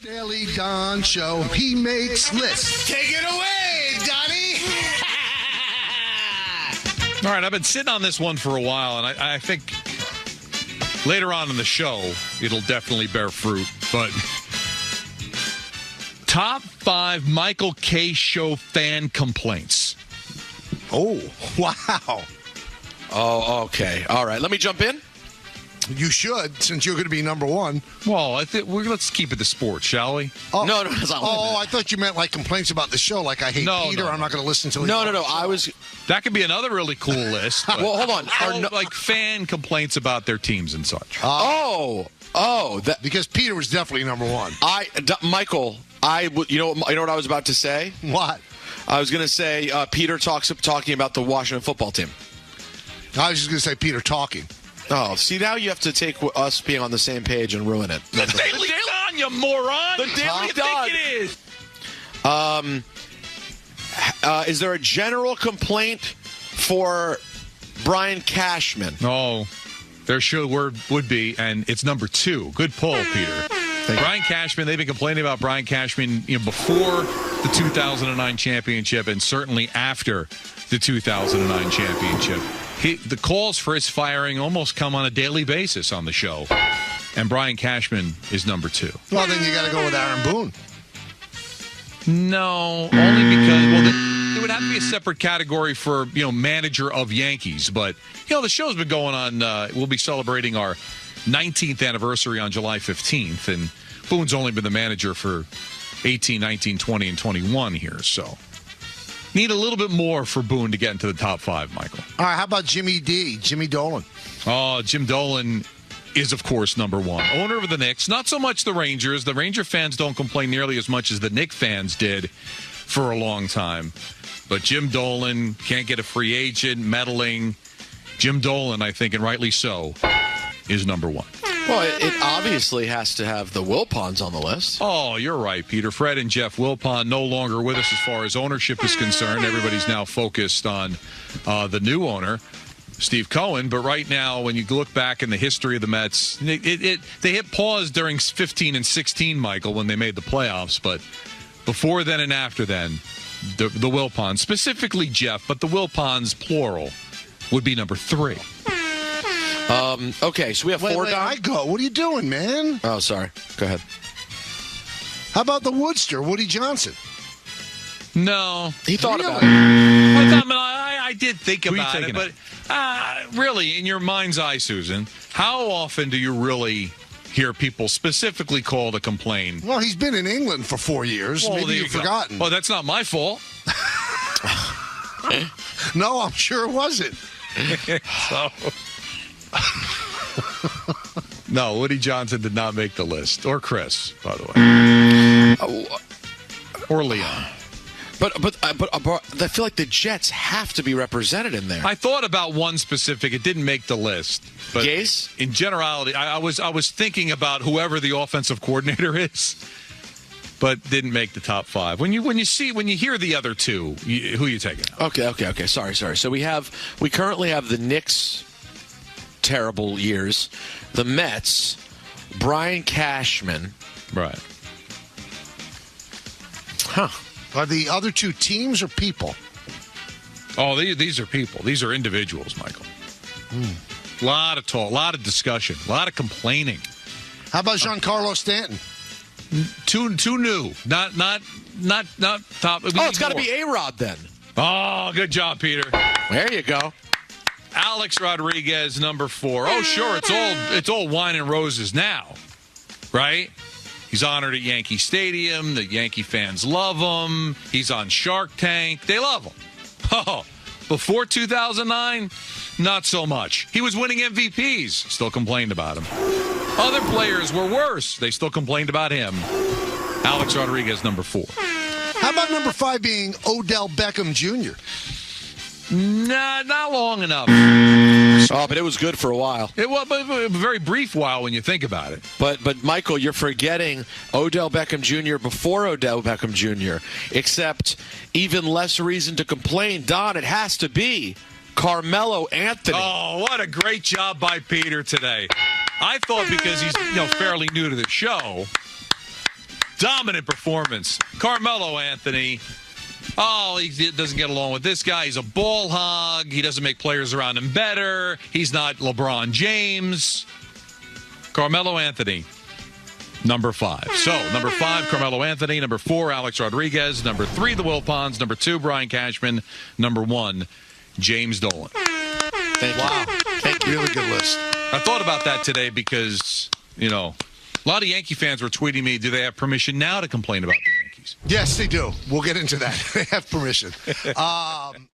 Daily Don Show. He makes lists. Take it away, Donnie. All right, I've been sitting on this one for a while, and I think later on in the show, it'll definitely bear fruit. But top 5 Michael K. Show fan complaints. Oh, wow. Oh, okay. All right. Let me jump in. You should, since you're going to be number one. Well, let's keep it to sports, shall we? Oh, No, that's not I thought you meant like complaints about the show, like I hate Peter. No. I'm not going to listen to it. No. That could be another really cool list. Well, hold on. Like fan complaints about their teams and such. Because Peter was definitely number one. Michael, you know what I was about to say? What? I was going to say Peter talking about the Washington football team. I was just going to say Peter talking. Oh, see, now you have to take us being on the same page and ruin it. The Daily Don, you moron! The Daily Don. Think it is. Is there a general complaint for Brian Cashman? Oh, there sure would be, and it's number 2. Good pull, Peter. Brian Cashman, they've been complaining about Brian Cashman before the 2009 championship and certainly after the 2009 championship. The calls for his firing almost come on a daily basis on the show. And Brian Cashman is number 2. Well, then you got to go with Aaron Boone. No, only because, there would have to be a separate category for, manager of Yankees. But, the show's been going on. We'll be celebrating our 19th anniversary on July 15th. And Boone's only been the manager for 18, 19, 20, and 21 here. So need a little bit more for Boone to get into the top 5, Michael. All right, how about Jimmy Dolan? Oh, Jim Dolan is, of course, number 1. Owner of the Knicks. Not so much the Rangers. The Ranger fans don't complain nearly as much as the Knicks fans did for a long time. But Jim Dolan can't get a free agent, meddling. Jim Dolan, I think, and rightly so, is number 1. Well, it obviously has to have the Wilpons on the list. Oh, you're right, Peter. Fred and Jeff Wilpon no longer with us as far as ownership is concerned. Everybody's now focused on the new owner, Steve Cohen. But right now, when you look back in the history of the Mets, they hit pause during 15 and 16, Michael, when they made the playoffs. But before then and after then, the Wilpons, specifically Jeff, but the Wilpons, plural, would be number 3. Okay, so we have 4 down. I go. What are you doing, man? Oh, sorry. Go ahead. How about the Woodster, Woody Johnson? No. He thought Really? about it. I did think about it, but really, in your mind's eye, Susan, how often do you really hear people specifically call to complain? Well, he's been in England for 4 years. Well, Maybe you've forgotten. Oh, that's not my fault. No, I'm sure it wasn't. So... No, Woody Johnson did not make the list. Or Chris, by the way. Or Leon. But I feel like the Jets have to be represented in there. I thought about one specific. It didn't make the list. But Gase? In generality, I was thinking about whoever the offensive coordinator is, but didn't make the top 5. When you hear the other 2, who are you taking out? Okay. Sorry. So we currently have the Knicks. Terrible years. The Mets, Brian Cashman. Right. Huh. Are the other 2 teams or people? Oh, these are people. These are individuals, Michael. A lot of talk, a lot of discussion, a lot of complaining. How about Giancarlo Stanton? Too new. Not top. It's got to be A-Rod then. Oh, good job, Peter. There you go. Alex Rodriguez, number 4. Oh, sure, it's all wine and roses now, right? He's honored at Yankee Stadium. The Yankee fans love him. He's on Shark Tank. They love him. Oh, before 2009, not so much. He was winning MVPs. Still complained about him. Other players were worse. They still complained about him. Alex Rodriguez, number 4. How about number 5 being Odell Beckham Jr.? Nah, not long enough. Oh, but it was good for a while. It was a very brief while when you think about it. But Michael, you're forgetting Odell Beckham Jr. before Odell Beckham Jr., except even less reason to complain. Don, it has to be Carmelo Anthony. Oh, what a great job by Peter today. I thought because he's fairly new to the show Dominant performance. Carmelo Anthony. Oh, he doesn't get along with this guy. He's a ball hog. He doesn't make players around him better. He's not LeBron James. Carmelo Anthony, number 5. So, number 5, Carmelo Anthony. Number 4, Alex Rodriguez. Number 3, the Wilpons. Number 2, Brian Cashman. Number 1, James Dolan. Thank you. Thank you. Really good list. I thought about that today because, a lot of Yankee fans were tweeting me, do they have permission now to complain about the Yankees? Yes, they do. We'll get into that. They have permission.